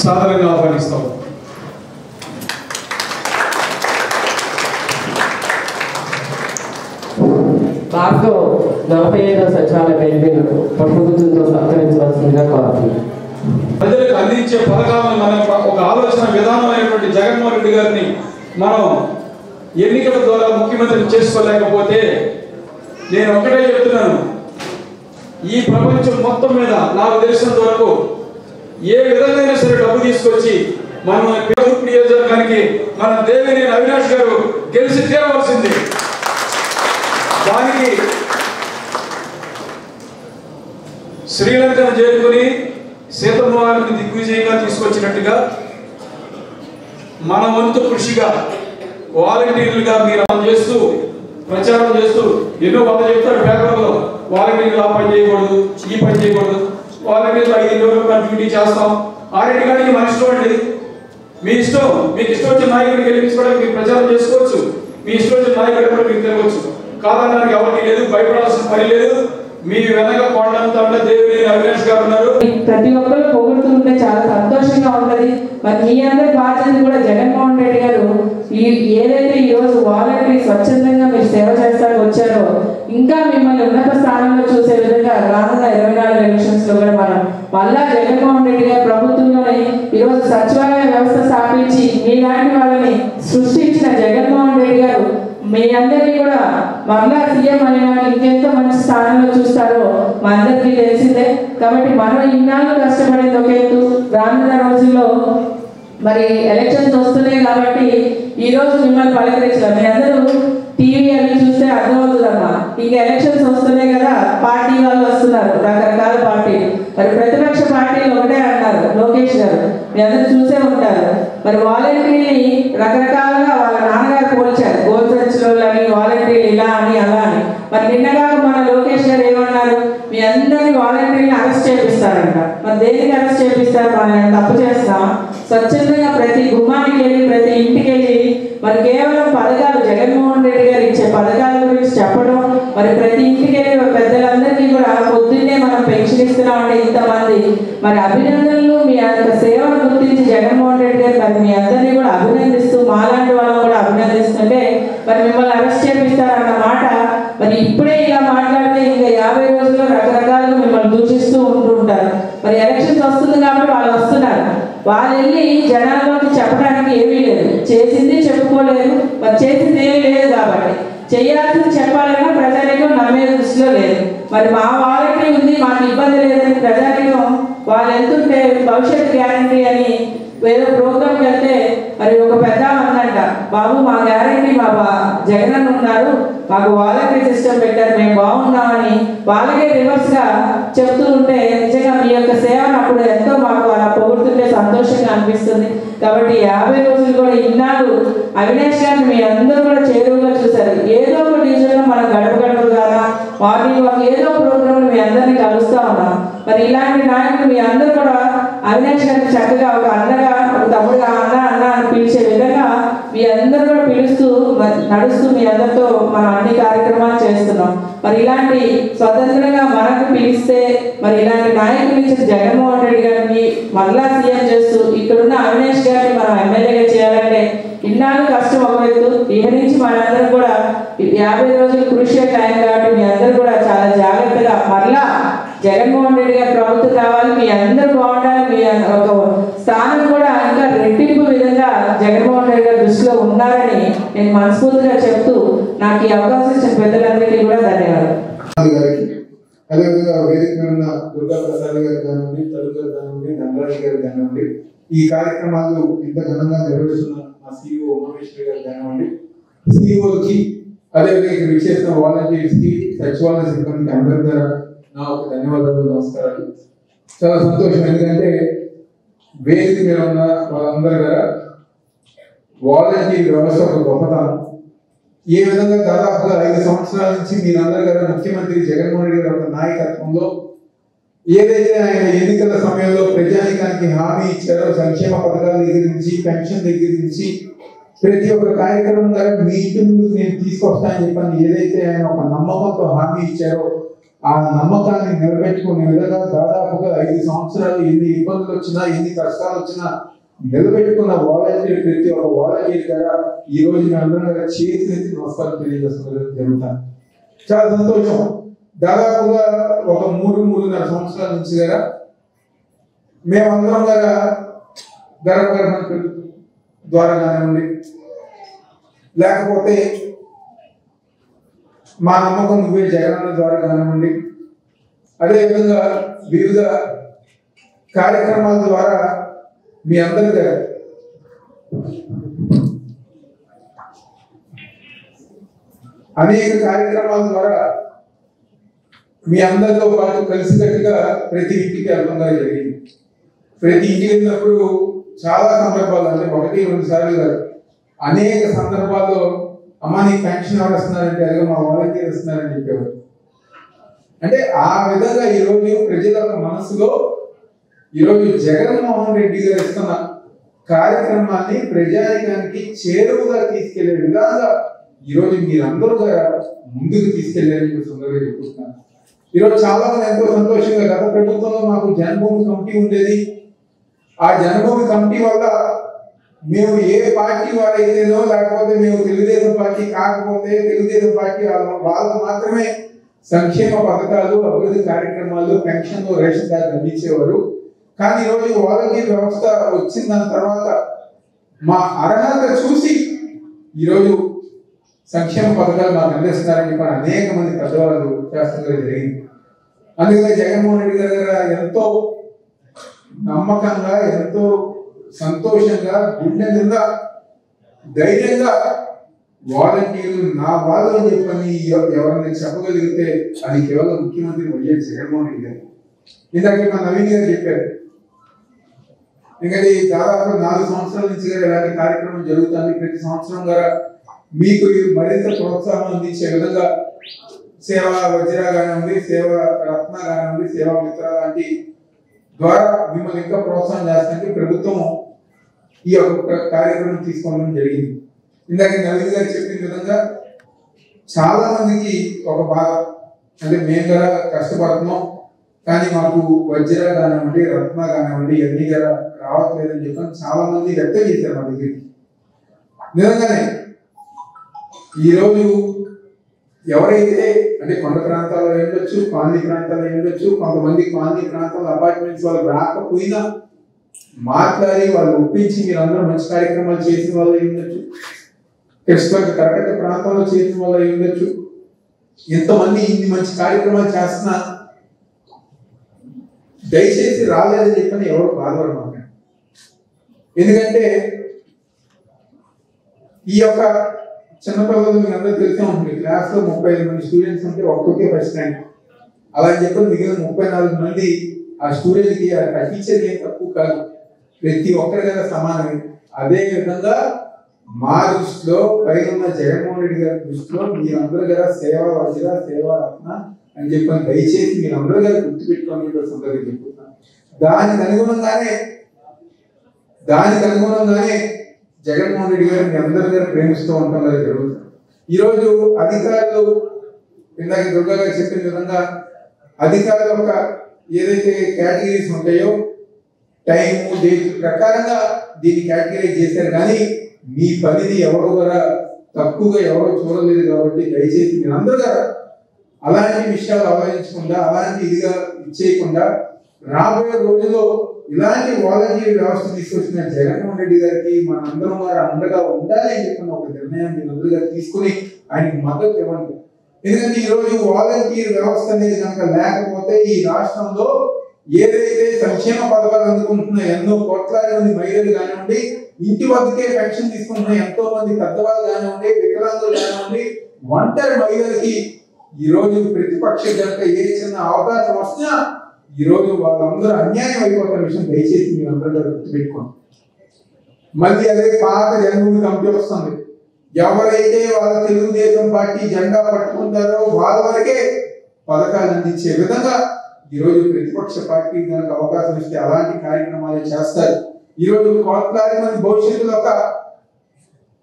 సాధారణంగా ఆహ్వానిస్తాం. దాంతో 45వ సచివాలయ పెన్షన్ను ప్రభుత్వంతో సత్కరించవలసిందిగా కోరుతున్నాను. ప్రజలకు అందించే పథకాలను మనం ఒక ఆలోచన విధానమైనటువంటి జగన్మోహన్ రెడ్డి గారిని మనం ఎన్నికల ద్వారా ముఖ్యమంత్రిని చేసుకోలేకపోతే నేను ఒకటే చెప్తున్నాను, ఈ ప్రపంచం మొత్తం మీద నాకు తెలిసినంత వరకు ఏ విధంగా సరే డబ్బు తీసుకొచ్చి మనం తూర్పు నియోజకవర్గానికి మన దేవినేని అవినాష్ గారు గెలిచి తీరవలసింది. దానికి శ్రీలంకను చేరుకుని సీతమ్మ వారిని దిగ్విజయంగా తీసుకొచ్చినట్టుగా మన వంతు కృషిగా వాలంటీర్లుగా మీరు చేస్తూ ప్రచారం చేస్తూ ఎన్నో వంద చెప్తారు పేపర్లో, వాలంటీర్లు ఆ పని చేయకూడదు, ఈ పని చేయకూడదు, వాలంటీర్లు 5 రోజులు డ్యూటీ చేస్తాం. 6 గంటలకి మన ఇష్టం అండి, మీ ఇష్టం. మీకు ఇష్టం వచ్చిన నాయకుడిని గెలిపించుకోవడానికి మీరు ప్రచారం చేసుకోవచ్చు, మీ ఇష్టం వచ్చిన నాయకుడు కూడా మీకు తెలియవచ్చు. కాదనడానికి ఎవరికి లేదు, భయపడాల్సిన పని లేదు. మీ వెనక కొండంతా దేవినేని అవినాష్ గారు ఉన్నారు. ప్రతి ఒక్కరు పొగుడుతుంటే చాలా సంతోషంగా ఉంటది. మరి మీ అందరి బాధ్యత కూడా జగన్మోహన్ రెడ్డి గారు ఏదైతే ఈ రోజు వాలంటరీ స్వచ్ఛందంగా మీరు సేవ చేస్తానికి వచ్చారో ఇంకా మిమ్మల్ని ఉన్నత స్థానంలో చూసే విధంగా రానున్న 24 ఎలక్షన్స్ లో కూడా మనం మళ్ళా జగన్మోహన్ రెడ్డి గారి ప్రభుత్వంలోనే ఈరోజు సచివాలయ వ్యవస్థ స్థాపించి మీలాంటి వాళ్ళని సృష్టించిన జగన్మోహన్ రెడ్డి గారు మీ అందరినీ కూడా మరలా సీఎం అయినా ఇంకెంతో మంచి స్థానంలో చూస్తారో మా అందరికీ తెలిసిందే. కాబట్టి మనం ఇన్నాళ్ళు కష్టపడేది ఒక ఎత్తు, రానున్న రోజుల్లో మరి ఎలక్షన్స్ వస్తున్నాయి కాబట్టి ఈ రోజు మిమ్మల్ని పలకరించడం మీ అందరూ టీవీ అవి చూస్తే అర్థమవుతుందమ్మా. ఇంకా ఎలక్షన్స్ వస్తున్నాయి కదా, పార్టీ వాళ్ళు వస్తున్నారు, రకరకాల పార్టీలు. మరి ప్రతిపక్ష పార్టీలు ఒకటే అంటారు లోకేష్ గారు, మీ అందరూ చూసే ఉంటారు. మరి వాలంటీర్ని రకరకాలుగా వాళ్ళ నాన్నగారు పోల్చారు, గోల్సెచ్లో అని వాలంటీర్లు ఇలా అని అలా అని. మరి నిన్నగా మన లోకేష్ గారు ఏమన్నారు, మీ అందరినీ వాలంటీర్ని అరెస్ట్ చేపిస్తారంట. మరి దేనికి అరెస్ట్ చేపిస్తారు, మనం తప్పు చేస్తామా? స్వచ్ఛందంగా ప్రతి గుమ్మానికి వెళ్ళి ప్రతి ఇంటికి వెళ్ళి మరి కేవలం పథకాలు జగన్మోహన్ రెడ్డి గారు ఇచ్చే పథకాల గురించి చెప్పడం, మరి ప్రతి ఇంటికి వెళ్ళి పెద్దలందరికీ కూడా పొద్దున్నే మనం పెన్షన్ ఇస్తున్నామంటే ఇంతమంది మరి అభినందనలు. మీ యొక్క సేవను గుర్తించి జగన్మోహన్ రెడ్డి గారు మరి మీ అందరినీ కూడా అభినందిస్తూ మాలాంటి వాళ్ళని కూడా అభినందిస్తుంటే మరి మిమ్మల్ని అరెస్ట్ చేపిస్తారన్న మాట మరి ఇప్పుడే ఇలా మాట్లాడితే ఇంకా 50 రోజుల్లో రకరకాలుగా మిమ్మల్ని దూషిస్తూ ఉంటుంటారు. మరి ఎలక్షన్స్ వస్తుంది కాబట్టి వాళ్ళు వస్తున్నారు, వాళ్ళు వెళ్ళి జనాల్లోకి చెప్పడానికి ఏమీ లేదు, చేసింది చెప్పుకోలేదు, మరి చేసింది ఏమీ లేదు. కాబట్టి చేయాల్సింది చెప్పాలన్నా ప్రజానికం నమ్మే దృష్టిలో లేదు. మరి మా వాలంటీర్ ఉంది, మాకు ఇబ్బంది లేదని ప్రజానికం వాళ్ళు వెళ్తుంటే భవిష్యత్ గ్యారంటీ అని ఏదో ప్రోగ్రామ్కి వెళ్తే మరి ఒక పెద్ద ఉందంట, బాబు మా గ్యారంటీ మా జగన్ ఉన్నారు, మాకు వాలంటరీ సిస్టమ్ పెట్టారు, మేము బాగున్నామని వాళ్ళకే రివర్స్గా చెప్తూ ఉంటే నిజంగా మీ యొక్క సేవను అప్పుడు ఎంతో మాకు అలా పొగుడుతుంటే సంతోషంగా అనిపిస్తుంది. కాబట్టి 50 రోజులు కూడా ఇన్నాళ్ళు అవినాష్ గారిని మీ అందరూ కూడా చేరువుగా చూశారు. ఏదో ఒక డివిజన్లో మనం గడప గడపగానా మార్నింగ్ వాక్ ఏదో ప్రోగ్రామ్ మీ అందరినీ కలుస్తూ ఉన్నాం. మరి ఇలాంటి నాయకులు మీ అందరూ కూడా అవినాష్ గారిని చక్కగా ఒక అన్నగా ఒక తమ్ముడుగా అన్న అన్న అని పిలిచే విధంగా మీ అందరూ కూడా పిలుస్తూ నడుస్తూ మీ అందరితో మనం అన్ని కార్యక్రమాలు చేస్తున్నాం. మరి ఇలాంటి స్వతంత్రంగా మనకు పిలిస్తే మరి ఇలాంటి నాయకులు ఇచ్చిన జగన్మోహన్ రెడ్డి గారిని మళ్ళా సీఎం చేస్తూ ఇక్కడున్న అవినాష్ గారిని మనం ఎమ్మెల్యేగా చేయాలంటే ఇన్నాళ్ళు కష్టం ఒకవైపు, ఇక నుంచి మనందరం కూడా 50 రోజులు కృషి టైం కాబట్టి మీ అందరూ కూడా చాలా జాగ్రత్తగా మరలా జగన్మోహన్ రెడ్డి గారి ప్రభుత్వం కావాలి, మీ అందరూ బాగుండాలి, మీ ఒక స్థానం కూడా ఇంకా రెట్టింపు విధంగా జగన్మోహన్ రెడ్డి గారి దృష్టిలో ఉన్నారని నేను మనస్ఫూర్తిగా చెప్తూ నాకు ఈ అవకాశం ఇచ్చిన పెద్దలందరికీ కూడా ధన్యవాదాలు. అదేవిధంగా వేదిక మీద ఉన్న దుర్గా ప్రసాద్ గారు కానివ్వండి, తల్లి గారు కానివ్వండి, ధనరాజు గారు కానివ్వండి, ఈ కార్యక్రమాలు ఇంత ఘనంగా నిర్వహిస్తున్న మా CEO ఉమామేశ్వరి గారు కానివ్వండి, CEOకి అదేవిధంగా ఇక్కడ విచ్చేసిన వాలంటీర్స్ కి, సచివాలయ సిబ్బందికి అందరి ద్వారా నా ఒక ధన్యవాదాలు, నమస్కారాలు. చాలా సంతోషం, ఎందుకంటే వేదిక మీద ఉన్న వాళ్ళందరూ కూడా వాలంటీర్ వ్యవస్థ ఒక గొప్పతనం. ఏ విధంగా దాదాపుగా 5 సంవత్సరాల నుంచి మీరందరూ కదా ముఖ్యమంత్రి జగన్మోహన్ రెడ్డి గారి యొక్క నాయకత్వంలో ఏదైతే ఆయన ఎన్నికల సమయంలో ప్రజానికానికి హామీ ఇచ్చారో, సంక్షేమ పథకాల దగ్గర నుంచి పెన్షన్ దగ్గర నుంచి ప్రతి ఒక్క కార్యక్రమం ద్వారా మీ ఇంటి ముందుకు నేను తీసుకొస్తానని చెప్పని ఏదైతే ఆయన ఒక నమ్మకంతో హామీ ఇచ్చారో ఆ నమ్మకాన్ని నిలబెట్టుకునే విధంగా దాదాపుగా 5 సంవత్సరాలు ఎన్ని ఇబ్బందులు వచ్చినా ఎన్ని కష్టాలు వచ్చినా నిలబెట్టుకున్న వాలంటీర్ ప్రతి ఒక్క వాలంటీర్ ద్వారా ఈ రోజు మీ అందరం చేసి నమస్కారం తెలియజేస్తున్నారు జరుగుతాను. చాలా సంతోషం. దాదాపుగా ఒక 3-3.5 సంవత్సరాల నుంచి కదా మేమందరం కదా గర్భగర్భ ద్వారా కానివ్వండి, లేకపోతే మా నమ్మకం నువ్వే జగనన్న ద్వారా కానివ్వండి, అదేవిధంగా వివిధ కార్యక్రమాల ద్వారా మీ అందరి అనేక కార్యక్రమాల ద్వారా మీ అందరితో పాటు కలిసికట్టుగా ప్రతి ఇంటికి వెళ్ళడం జరిగింది. ప్రతి ఇంటికి వెళ్ళినప్పుడు చాలా సందర్భాలు, అంటే 1-2 సార్లు కాదు, అనేక సందర్భాల్లో అమ్మా నీకు పెన్షన్ ఎవరు వస్తున్నారంటే అదే మా వాలంటీర్ వస్తున్నారని చెప్పేవారు. అంటే ఆ విధంగా ఈరోజు ప్రజల మనసులో ఈరోజు జగన్మోహన్ రెడ్డి గారు ఇస్తున్న కార్యక్రమాన్ని ప్రజానికానికి చేరువుగా తీసుకెళ్లే విధంగా ఈరోజు మీరందరూ ముందుకు తీసుకెళ్లారని సందర్భంగా చెప్పుకుంటున్నాను. ఈరోజు చాలా మంది ఎంతో సంతోషంగా, గత ప్రభుత్వంలో మాకు జన్మభూమి కమిటీ ఉండేది. ఆ జన్మభూమి కమిటీ వల్ల మేము ఏ పార్టీ వారైతేనో, లేకపోతే మేము తెలుగుదేశం పార్టీ కాకపోతే తెలుగుదేశం పార్టీ వాళ్ళకు మాత్రమే సంక్షేమ పథకాలు, అభివృద్ధి కార్యక్రమాలు, పెన్షన్లు, రేషన్ కార్డు అందించేవారు. కానీ ఈరోజు వాలంటీర్ వ్యవస్థ వచ్చిన దాని తర్వాత మా అర్హత చూసి ఈరోజు సంక్షేమ పథకాలు మాకు అందిస్తున్నారని చెప్పి అనేక మంది పెద్దవాళ్ళు చేస్తున్నారు జరిగింది. అందుకనే జగన్మోహన్ రెడ్డి గారు ఎంతో నమ్మకంగా, ఎంతో సంతోషంగా, గుండె మీద ధైర్యంగా వాలంటీర్లు నా వాళ్ళు అని చెప్పని ఎవరైనా చెప్పగలిగితే అది కేవలం ముఖ్యమంత్రి వైఎస్ జగన్మోహన్ రెడ్డి గారు. ఇందాక మా నవీన్ గారు చెప్పారు, ఎందుకంటే దాదాపు 4 సంవత్సరాల నుంచి ఇలాంటి కార్యక్రమం జరుగుతుంది. ప్రతి సంవత్సరం గారు మీకు మరింత ప్రోత్సాహం అందించే విధంగా సేవా వజ్ర కానివ్వండి, సేవా రత్న కానివ్వండి, సేవా మిత్ర లాంటి ద్వారా మిమ్మల్ని ఇంకా ప్రోత్సాహం చేస్తానికి ప్రభుత్వం ఈ యొక్క కార్యక్రమం తీసుకోవడం జరిగింది. ఇందాక నవీన్ గారు చెప్పిన విధంగా చాలా మందికి ఒక బాధ, అంటే మేము కూడా కష్టపడుతున్నాం కానీ మాకు వజ్ర కానివ్వండి, రత్న కానివ్వండి ఇవన్నీ కూడా రావట్లేదని చెప్పని చాలా మంది వ్యక్తం చేశారు మా దగ్గరికి. నిజంగానే ఈరోజు ఎవరైతే అంటే కొండ ప్రాంతాల్లో ఉండొచ్చు, కాలనీ ప్రాంతాల్లో ఉండొచ్చు, కొంతమంది కాలనీ ప్రాంతాల్లో అపార్ట్మెంట్స్ వాళ్ళు రాకపోయినా మాట్లాడి వాళ్ళు ఒప్పించి మీరు అందరూ మంచి కార్యక్రమాలు చేసిన వాళ్ళు ఉండొచ్చు, కరెక్ట్ ప్రాంతంలో చేసిన వాళ్ళు ఉండొచ్చు. ఎంతమంది ఇన్ని మంచి కార్యక్రమాలు చేస్తున్నా దయచేసి రాలేదని చెప్పని ఎవరు బాధపడమాట. ఎందుకంటే ఈ యొక్క చిన్నపిల్లలు మీకు అందరూ తెలిసే ఉంటుంది, క్లాస్ లో 35 మంది స్టూడెంట్స్ ఉంటే ఒక్కొక్కే ఫస్ట్ ర్యాంక్. అలా అని చెప్పి మిగిలిన 34 మంది ఆ స్టూడెంట్ కి ఆ టీచర్ ఏం తక్కువ కాదు, ప్రతి ఒక్కరి కదా సమానమే. అదే విధంగా మా దృష్టిలో పైన జగన్మోహన్ రెడ్డి గారి దృష్టిలో మీరందరూ కదా సేవా వజ్ర, సేవా రత్న అని చెప్పని దయచేసి మీరందరూ కదా గుర్తుపెట్టుకోని సందర్భంగా చెప్పుకుంటున్నాను. దానికి అనుగుణంగానే జగన్మోహన్ రెడ్డి గారు మీ అందరి గారు ప్రేమిస్తూ ఉంటాం కదా జరుగుతుంది. ఈరోజు అధికారులు ఇందాక దుర్గా గారు చెప్పిన విధంగా అధికారుల యొక్క ఏదైతే కేటగిరీస్ ఉంటాయో టైము డేట్ ప్రకారంగా దీన్ని కేటగిరైజ్ చేశారు. కానీ మీ పనిని ఎవరు కూడా తక్కువగా ఎవరో చూడలేదు. కాబట్టి దయచేసి మీరు అందరూ అలాంటి విషయాలు ఆలోచించకుండా, అలాంటి ఇదిగా ఇచ్చేయకుండా రాబోయే రోజుల్లో ఇలాంటి వాలంటీర్ వ్యవస్థ తీసుకొచ్చిన జగన్మోహన్ రెడ్డి గారికి మనందరం వారు అండగా ఉండాలి అని చెప్పిన ఒక నిర్ణయం మీరు అందరుగా తీసుకుని ఆయనకి మద్దతు ఇవ్వండి. ఎందుకంటే ఈరోజు వాలంటీర్ వ్యవస్థ అనేది కనుక లేకపోతే ఈ రాష్ట్రంలో ఏదైతే సంక్షేమ పథకాలు అందుకుంటున్న ఎన్నో కోట్లాది మంది మహిళలు కానివ్వండి, ఇంటి వద్దకే పెన్షన్ తీసుకుంటున్న ఎంతో మంది పెద్దవాళ్ళు కానివ్వండి, వికలాంగులు కానివ్వండి, ఒంటరి మహిళలకి ఈరోజు ప్రతిపక్ష జనక ఏ చిన్న అవకాశం వస్తున్నా ఈరోజు వాళ్ళందరూ అన్యాయం అయిపోతున్న విషయం దయచేసి మీరు అందరూ గుర్తుపెట్టుకోండి. మళ్ళీ అదే పాత జన్మభూమి కమిటీ వస్తుంది. ఎవరైతే వాళ్ళ తెలుగుదేశం పార్టీ జెండా పట్టుకుంటారో వాళ్ళ వరకే పథకాలు అందించే విధంగా ఈరోజు ప్రతిపక్ష పార్టీ కనుక అవకాశం ఇస్తే అలాంటి కార్యక్రమాలు చేస్తారు. ఈరోజు కోట్లాది మంది భవిష్యత్తులో ఒక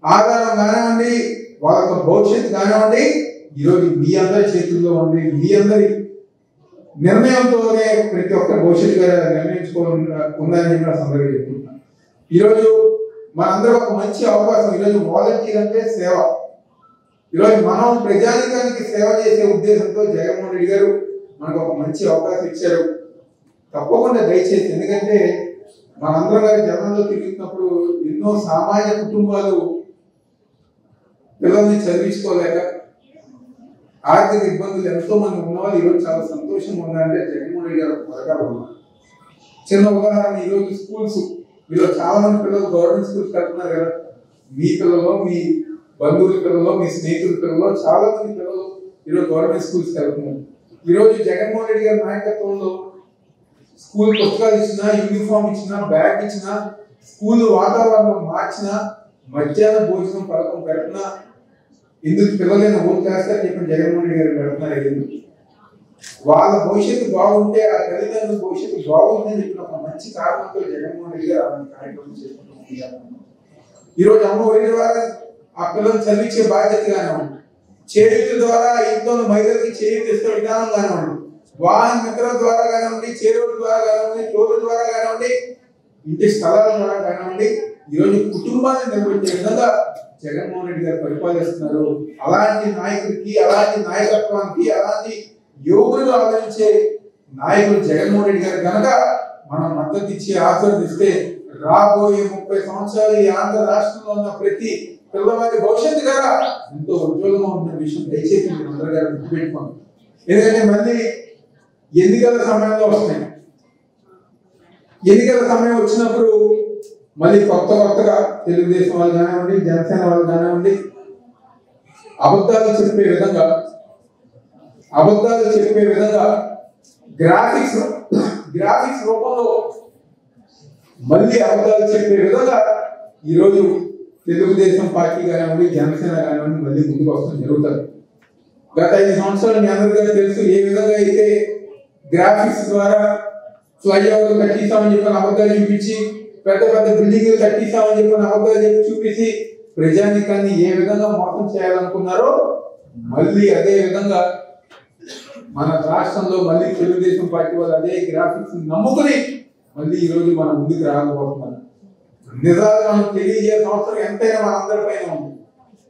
ఆధారం కానివ్వండి, వాళ్ళ భవిష్యత్తు కానివ్వండి ఈరోజు మీ అందరి చేతుల్లో ఉంది. మీ అందరి నిర్ణయంతోనే ప్రతి ఒక్క భవిష్యత్తు నిర్ణయించుకోవాలని చెప్పి నా సందర్భంగా చెప్పుకుంటున్నాను. ఈరోజు మనందరూ ఒక మంచి అవకాశం. ఈరోజు వాలంటీర్ అంటే సేవ. ఈరోజు మనం ప్రజానికానికి సేవ చేసే ఉద్దేశంతో జగన్మోహన్ రెడ్డి గారు మనకు ఒక మంచి అవకాశం ఇచ్చారు. తప్పకుండా దయచేసి, ఎందుకంటే మనందరం గారి జనంలో తిరుగుతున్నప్పుడు ఎన్నో సామాన్య కుటుంబాలు పిల్లల్ని చదివించుకోలేక ఆర్థిక ఇబ్బందులు ఎంతో మంది ఉన్నవాళ్ళు ఈరోజు చాలా సంతోషంగా ఉన్నారంటే జగన్మోహన్ రెడ్డి గారు పథకాలు ఉన్నారు. చిన్న ఉదాహరణ, ఈరోజు స్కూల్స్, మీలో చాలా మంది పిల్లలు గవర్నమెంట్ స్కూల్స్ వెళ్తున్నారు కదా. మీ పిల్లలు, మీ బంధువుల పిల్లలు, మీ స్నేహితుల పిల్లలు, చాలా మంది పిల్లలు ఈరోజు గవర్నమెంట్ స్కూల్స్కి వెళ్తున్నారు. ఈరోజు జగన్మోహన్ రెడ్డి గారి నాయకత్వంలో స్కూల్ పుస్తకాలు ఇచ్చినా, యూనిఫామ్ ఇచ్చినా, బ్యాగ్ ఇచ్చినా, స్కూల్ వాతావరణం మార్చినా, మధ్యాహ్న భోజనం పథకం పెట్టినా, ఇందుకు పిల్లలైన ఓటు చేస్తారని చెప్పి జగన్మోహన్ రెడ్డి గారు పెడుతున్నారు. ఎందుకు? వాళ్ళ భవిష్యత్తు బాగుంటే ఆ తల్లిదండ్రుల భవిష్యత్తు బాగుందని చెప్పిన ఒక మంచి కారణంతో జగన్మోహన్ రెడ్డి గారు అలాంటి కార్యక్రమం చేసుకుంటున్నారు. ఈరోజు అమ్మ ఒడి ద్వారా ఆ పిల్లలు చదివించే బాధ్యత కానివ్వండి, చేయూత ద్వారా ఇంట్లో మహిళలకి చేయూత ఇచ్చే విధానం కానివ్వండి, వాహన మిత్రుల ద్వారా కానివ్వండి, చేరువుల ద్వారా కానివ్వండి, తోడు ద్వారా కానివ్వండి, ఇంటి స్థలాల ద్వారా కానివ్వండి, ఈరోజు కుటుంబాన్ని నిర్వహించే విధంగా జగన్మోహన్ రెడ్డి గారు పరిపాలిస్తున్నారు. అలాంటి నాయకుడికి, అలాంటి నాయకత్వానికి, అలాంటి యువకులు ఆదరించే నాయకుడు జగన్మోహన్ రెడ్డి గారు కనుక మనం మద్దతు ఇచ్చి ఆశీర్వదిస్తే రాబోయే 30 సంవత్సరాలు ఈ ఆంధ్ర రాష్ట్రంలో ఉన్న ప్రతి పిల్లవాడి భవిష్యత్తు కదా ఎంతో ఉజ్వలంగా ఉన్న విషయం దయచేసి మీరు అందరూ గారు గుర్తుపెట్టుకోండి. ఎందుకంటే మళ్ళీ ఎన్నికల సమయంలో వస్తున్నాయి. ఎన్నికల సమయం వచ్చినప్పుడు మళ్ళీ కొత్తగా తెలుగుదేశం వాళ్ళు కానివ్వండి, జనసేన వాళ్ళు కానివ్వండి, అబద్ధాలు చెప్పే విధంగా గ్రాఫిక్స్ రూపంలో మళ్ళీ అబద్ధాలు చెప్పే విధంగా ఈరోజు తెలుగుదేశం పార్టీ కానివ్వండి, జనసేన కానివ్వండి మళ్ళీ ముందుకు వస్తాం జరుగుతుంది. గత 5 సంవత్సరాలు మీ అందరికీ తెలుసు ఏ విధంగా అయితే గ్రాఫిక్స్ ద్వారా ఫ్లైఓవర్లు కట్టిస్తామని చెప్పిన అబద్ధాలు చూపించి, పెద్ద బిల్డింగ్లు కట్టిస్తామని చెప్పిన అబద్ధాలు చూపించి ప్రజానికాన్ని ఏ విధంగా మోసం చేయాలనుకున్నారో మళ్ళీ అదే విధంగా మన రాష్ట్రంలో మళ్ళీ తెలుగుదేశం పార్టీ వాళ్ళు అదే గ్రాఫిక్స్ నమ్ముకుని మళ్ళీ ఈరోజు మనం ముందుకు రాకపోతున్నారు. నిజాలు మనం తెలియజేసిన అవసరం ఎంతైనా మన అందరి పైన ఉంది.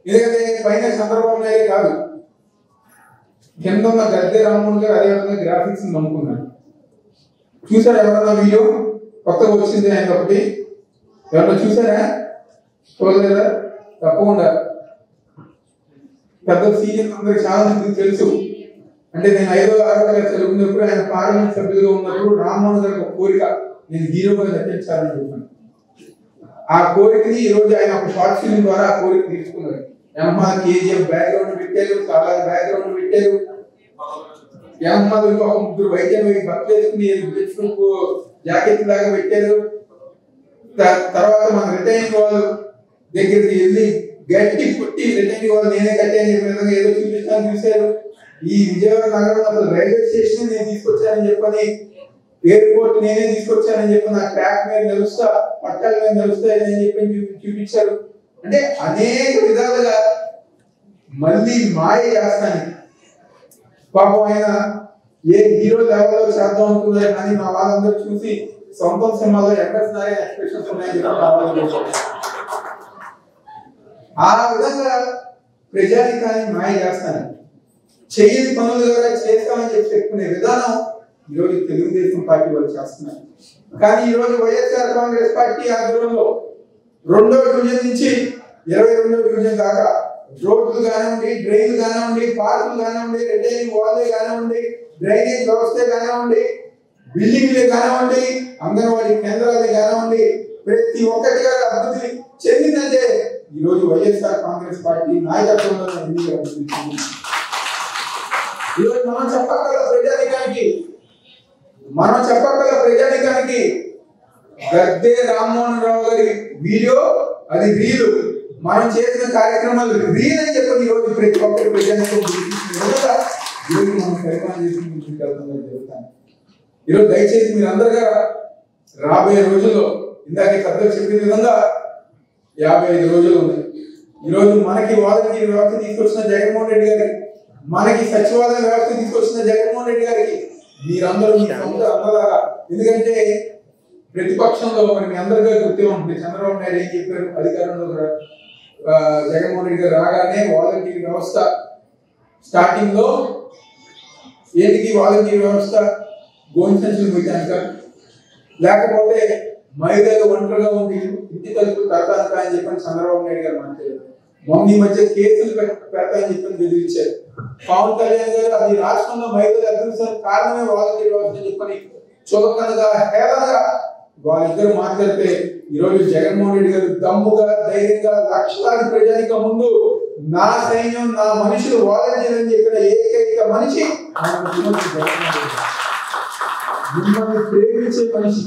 ఎందుకంటే పైన చంద్రబాబు నాయుడు కాదు, కింద ఉన్న గద్దె రామ్మోహన్ గారు అదే విధంగా గ్రాఫిక్స్ నమ్ముకున్నాడు. చూసారా ఎవరన్నా వీడియో కొత్తగా వచ్చింది ఆయన ఒకటి? ఎవరన్నా చూసారా? చూడలేదా? తప్పకుండా పెద్ద సీనియర్ అందరికి చాలా మందికి తెలుసు. అంటే నేను 5వ 6వ క్లాస్ చదువుకున్నప్పుడు ఆయన పార్లమెంట్ సభ్యులుగా ఉన్నప్పుడు రామ్మోహన్ గారికి ఒక కోరిక, నేను హీరోగా నటించాలని చెప్పాను. ఆ కోరికని ఈ రోజు ఆయన ఒక షార్ట్ ఫిల్మ్ ద్వారా ఆ కోరిక తీసుకున్నారు. యమహా KGF బ్యాక్గ్రౌండ్ పెట్టారు, చాలా బ్యాక్గ్రౌండ్ పెట్టారు. యమహా ఇంకొక 3 వైద్యం బట్టలు వేసుకుని బ్లడ్ ప్రూఫ్ జాకెట్ లాగా పెట్టారు. తర్వాత మన రిటైనింగ్ వాళ్ళు దగ్గరికి వెళ్ళి గట్టి పుట్టి రిటైనింగ్ వాళ్ళు నేనే కట్టాను చెప్పిన విధంగా ఏదో చూపిస్తాను చూశారు. ఈ విజయవాడ నగరంలో అసలు రైల్వే స్టేషన్ నేను తీసుకొచ్చానని చెప్పని, ఎయిర్పోర్ట్ నేనే తీసుకొచ్చానని చెప్పి నా ట్రాక్ మీద నడుస్తా, పట్టాల మీద నడుస్తాయని చెప్పి చూపించారు. అంటే అనేక విధాలుగా మళ్ళీ మాయ చేస్తాను. పాపం ఆయన ఏ హీరో లెవెల్లో చేద్దాం అనుకున్నారు, కానీ మా వాళ్ళందరూ చూసి సొంత సినిమాలో ఎక్కడున్నారని ఎక్స్ప్రెషన్స్ ఉన్నాయని చెప్పి ఆ విధంగా ప్రజానికాన్ని మాయ చేస్తాను. చేయని పనులు ద్వారా చేస్తామని చెప్పి చెప్పుకునే విధానం ఈరోజు తెలుగుదేశం పార్టీ వాళ్ళు చేస్తున్నారు. కానీ ఈరోజు వైఎస్ఆర్ కాంగ్రెస్ పార్టీ ఆధ్వర్యంలో 2వ డివిజన్ నుంచి 22వ డివిజన్ దాకా రోడ్లు కానివ్వండి, డ్రైన్లు కానివ్వండి, పార్కులు కానివ్వండి, రిటైనింగ్ వాల్లే కానివ్వండి, డ్రైనేజ్ వ్యవస్థ కానివ్వండి, బిల్డింగ్లే కానివ్వండి, అంగన్వాడీ కేంద్రాలే కానివ్వండి, ప్రతి ఒక్కటిగా అభివృద్ధి చెందిందంటే ఈరోజు వైఎస్ఆర్ కాంగ్రెస్ పార్టీ నాయకత్వంలో ఈరోజు మనం చెప్పగల ప్రజానికానికి గద్దె రామ్మోహన్ రావు గారి వీడియో అది రీలు, మనం చేసిన కార్యక్రమాలు రీల్ అని చెప్పి ఈరోజు ప్రతి ఒక్కరి ప్రజానికం ఈరోజు మనం పరిపాలన జరుగుతాను. ఈరోజు దయచేసి మీరు అందరుగా రాబోయే రోజుల్లో ఇందాక పెద్దలు చెప్పిన విధంగా 55 రోజులు ఉన్నాయి. ఈరోజు మనకి వాలంటీర్ వ్యవస్థ తీసుకొచ్చిన జగన్మోహన్ రెడ్డి గారికి, మనకి సచివాలయ వ్యవస్థ తీసుకొచ్చిన జగన్మోహన్ రెడ్డి గారికి, మీరందరూ మీ సొంత అన్నలాగా. ఎందుకంటే ప్రతిపక్షంలో మరి మీ అందరికీ గుర్తే ఉంటుంది, చంద్రబాబు నాయుడు ఏం చెప్పారు అధికారంలో జగన్మోహన్ రెడ్డి గారు రాగానే వాలంటీర్ వ్యవస్థ స్టార్టింగ్ లో ఏంటికి వాలంటీర్ వ్యవస్థ గోని సంచులు పోయటానిక, లేకపోతే మహిళలు ఒంటరిగా ఉండి ఇంటి తలుపులు పెడతానిక అని చెప్పని చంద్రబాబు నాయుడు గారు మాట్లాడారు. మొన్న ఈ మధ్య కేసులు పెడతానని చెప్పని బెదిరించారు. పవన్ కళ్యాణ్ గారు అది రాష్ట్రంలో మహిళలు అదృష్టానికి కారణమే వాలంటీర్ వ్యవస్థ చెప్పని చులకనగా హేళనగా వాళ్ళిద్దరు మాట్లాడితే ఈరోజు జగన్మోహన్ రెడ్డి గారు దమ్ముగా ధైర్యంగా లక్షలాది ప్రజానిక ముందు నా సైన్యం నా మనుషులు వాలంటీర్ అని చెప్పిన ఏకైక మనిషి మిమ్మల్ని ప్రేమించే మనిషి,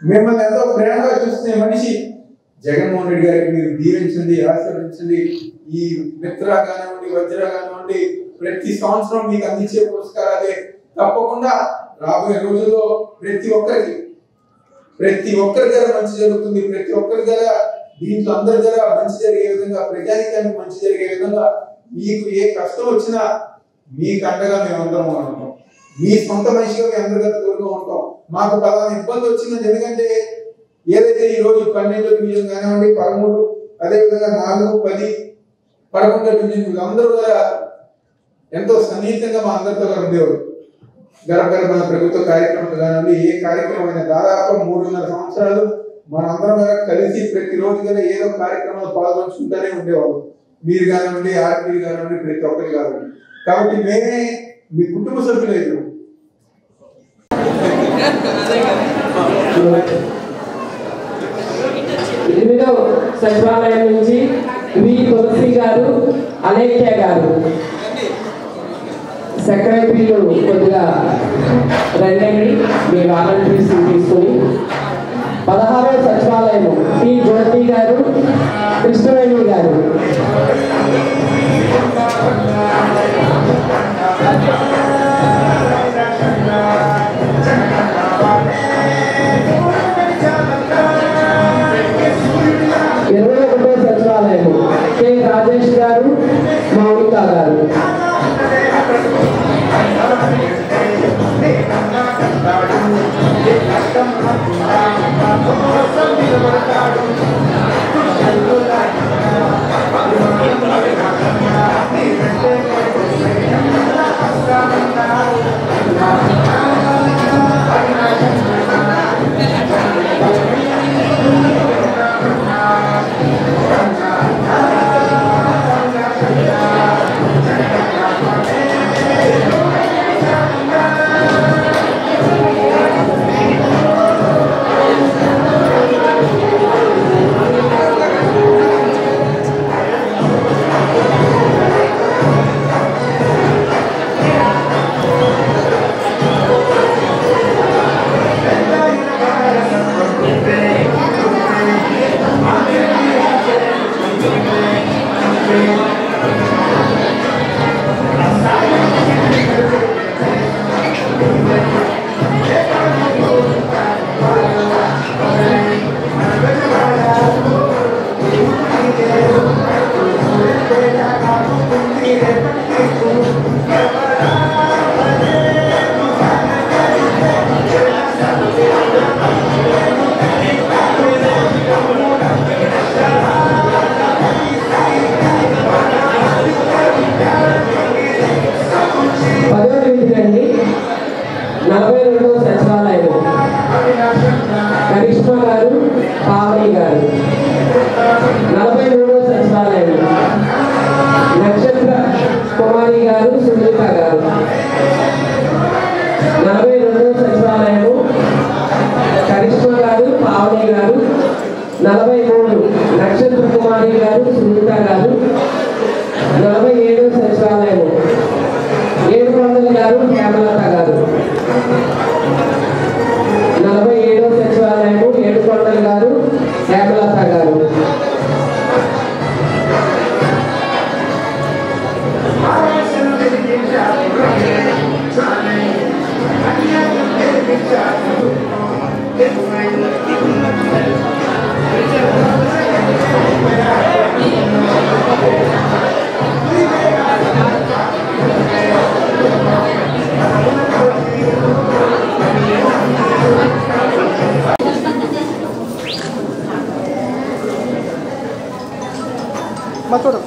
మిమ్మల్ని ఎంతో ప్రేమగా చూస్తున్న మనిషి జగన్మోహన్ రెడ్డి గారికి మీరు దీవించండి, ఆశీర్వదించండి. ఈ మిత్ర కానివ్వండి, వజ్ర కానివ్వండి, ప్రతి సంవత్సరం మీకు అందించే పురస్కారాలే. తప్పకుండా రాబోయే రోజుల్లో ప్రతి ఒక్కరి దగ్గర మంచి జరుగుతుంది. ప్రతి ఒక్కరి దగ్గర దీంట్లో అందరి దగ్గర మంచి జరిగే విధంగా, ప్రజానికానికి మంచి జరిగే విధంగా, మీకు ఏ కష్టం వచ్చినా మీకు అండగా మేము అందరం ఉంటాం. మీ సొంత మనిషిగా మేము అందరిగా తోడుగా ఉంటాం. మాకు పలానా ఇబ్బంది వచ్చిందని, ఎందుకంటే ఏదైతే ఈ రోజు 12 డివిజన్ కానివ్వండి, 13, అదేవిధంగా 4, 10, 11 డివిజన్ వీళ్ళందరూ కూడా ఎంతో సన్నిహితంగా మా అందరితో ఉండేవారు. గర్భగర్భ ప్రభుత్వ కార్యక్రమాలు కానివ్వండి, ఏ కార్యక్రమం అయినా దాదాపు 3.5 సంవత్సరాలు మనందరం కూడా కలిసి ప్రతిరోజు కూడా ఏదో కార్యక్రమాలు పాల్గొంచుకుంటూనే ఉండేవాళ్ళు. మీరు కానివ్వండి, ఆర్పీ కానివ్వండి, ప్రతి ఒక్కరి కానివ్వండి. కాబట్టి మేమే మీ కుటుంబ సభ్యులు. ఎనిమిదో సచివాలయం నుంచి వి తులసి గారు, అలేఖ్య గారు సెక్రటరీలు కొద్దిగా రండి మీ వాలంటీర్స్ తీసుకుని. 16వ సచివాలయం టి జ్యోతి గారు, కృష్ణవేణి గారు. సచివాలయం కె రాజేష్ గారు, మౌనిక గారు. Thank you. మచ్చోడు